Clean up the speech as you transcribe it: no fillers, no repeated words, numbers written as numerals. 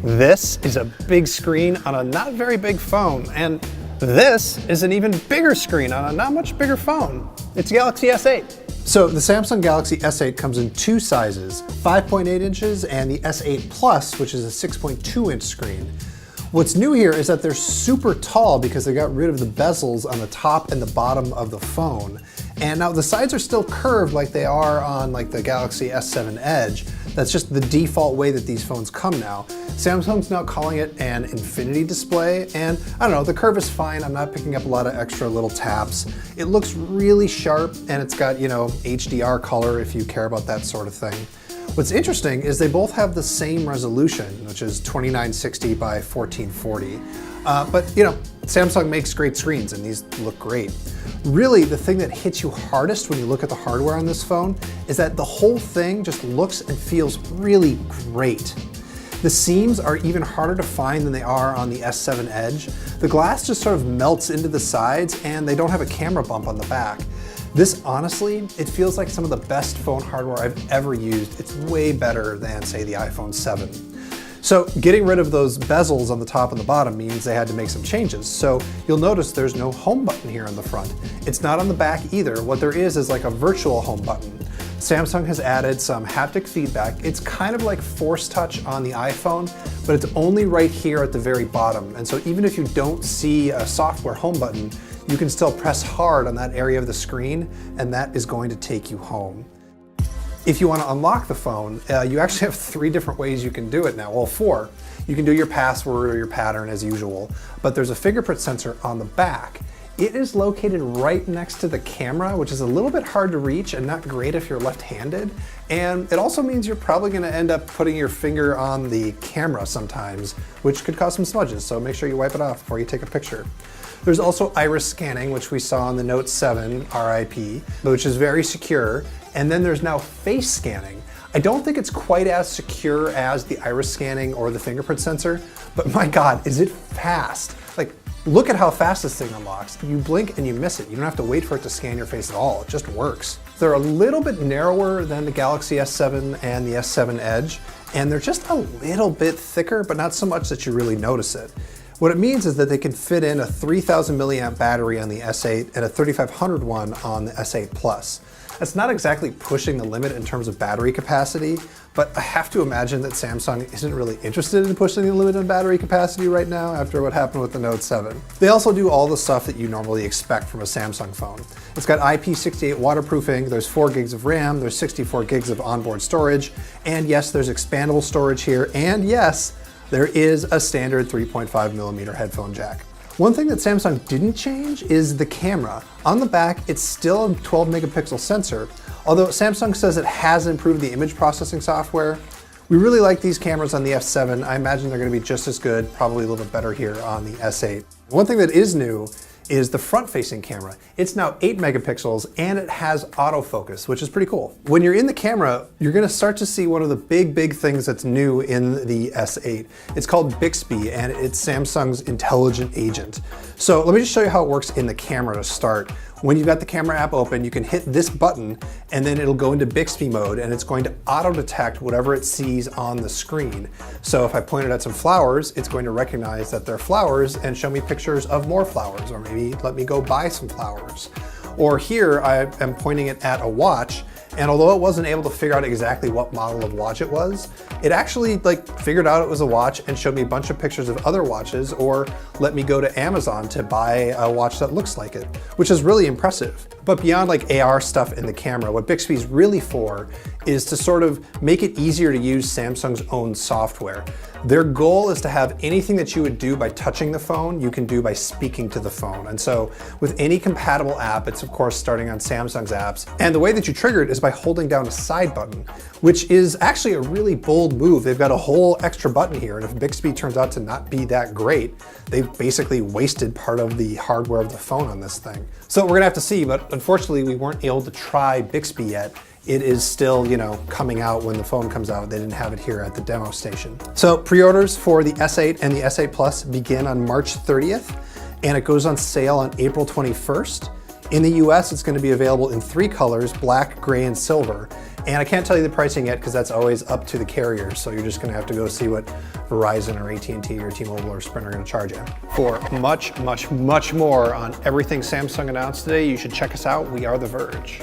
This is a big screen on a not very big phone, and this is an even bigger screen on a not much bigger phone. It's Galaxy S8. So the Samsung Galaxy S8 comes in two sizes, 5.8 inches and the S8 Plus, which is a 6.2 inch screen. What's new here is that they're super tall because they got rid of the bezels on the top and the bottom of the phone. And now the sides are still curved like they are on like the Galaxy S7 Edge. That's just the default way that these phones come now. Samsung's now calling it an infinity display, and I don't know, the curve is fine. I'm not picking up a lot of extra little taps. It looks really sharp, and it's got, you know, HDR color if you care about that sort of thing. What's interesting is they both have the same resolution, which is 2960 by 1440. But you know, Samsung makes great screens and these look great. Really, the thing that hits you hardest when you look at the hardware on this phone is that the whole thing just looks and feels really great. The seams are even harder to find than they are on the S7 Edge. The glass just sort of melts into the sides and they don't have a camera bump on the back. This, honestly, it feels like some of the best phone hardware I've ever used. It's way better than, say, the iPhone 7. So getting rid of those bezels on the top and the bottom means they had to make some changes. So you'll notice there's no home button here on the front. It's not on the back either. What there is like a virtual home button. Samsung has added some haptic feedback. It's kind of like Force Touch on the iPhone, but it's only right here at the very bottom. And so even if you don't see a software home button, you can still press hard on that area of the screen, and that is going to take you home. If you want to unlock the phone, you actually have 3 different ways you can do it now. Well, 4. You can do your password or your pattern as usual, but there's a fingerprint sensor on the back. It is located right next to the camera, which is a little bit hard to reach and not great if you're left-handed. And it also means you're probably going to end up putting your finger on the camera sometimes, which could cause some smudges, so make sure you wipe it off before you take a picture. There's also iris scanning, which we saw on the Note 7 RIP, which is very secure. And then there's now face scanning. I don't think it's quite as secure as the iris scanning or the fingerprint sensor, but my God, is it fast. Like, look at how fast this thing unlocks. You blink and you miss it. You don't have to wait for it to scan your face at all. It just works. They're a little bit narrower than the Galaxy S7 and the S7 Edge, and they're just a little bit thicker, but not so much that you really notice it. What it means is that they can fit in a 3000 milliamp battery on the S8 and a 3500 one on the S8 Plus. That's not exactly pushing the limit in terms of battery capacity, but I have to imagine that Samsung isn't really interested in pushing the limit in battery capacity right now after what happened with the Note 7. They also do all the stuff that you normally expect from a Samsung phone. It's got IP68 waterproofing, there's 4 gigs of RAM, there's 64 gigs of onboard storage, and yes, there's expandable storage here, and yes, there is a standard 3.5mm headphone jack. One thing that Samsung didn't change is the camera. On the back, it's still a 12 megapixel sensor, although Samsung says it has improved the image processing software. We really like these cameras on the F7. I imagine they're gonna be just as good, probably a little bit better here on the S8. One thing that is new is the front-facing camera. It's now 8 megapixels and it has autofocus, which is pretty cool. When you're in the camera, you're gonna start to see one of the big things that's new in the S8. It's called Bixby and it's Samsung's intelligent agent. So let me just show you how it works in the camera to start. When you've got the camera app open, you can hit this button and then it'll go into Bixby mode and it's going to auto-detect whatever it sees on the screen. So if I pointed at some flowers, it's going to recognize that they're flowers and show me pictures of more flowers, or maybe let me go buy some flowers. Or here I am pointing it at a watch, and although it wasn't able to figure out exactly what model of watch it was, it actually figured out it was a watch and showed me a bunch of pictures of other watches, or let me go to Amazon to buy a watch that looks like it, which is really impressive. But beyond AR stuff in the camera, what Bixby's really for is to sort of make it easier to use Samsung's own software. Their goal is to have anything that you would do by touching the phone, you can do by speaking to the phone. And so with any compatible app, it's of course starting on Samsung's apps. And the way that you trigger it is by holding down a side button, which is actually a really bold move. They've got a whole extra button here. And if Bixby turns out to not be that great, they've basically wasted part of the hardware of the phone on this thing. So we're gonna have to see, but unfortunately we weren't able to try Bixby yet. It is still, coming out when the phone comes out. They didn't have it here at the demo station. So pre-orders for the S8 and the S8 Plus begin on March 30th, and it goes on sale on April 21st. In the US, it's going to be available in 3 colors, black, gray, and silver. And I can't tell you the pricing yet because that's always up to the carrier. So you're just going to have to go see what Verizon or AT&T or T-Mobile or Sprint are going to charge you. For much, much, much more on everything Samsung announced today, you should check us out. We are The Verge.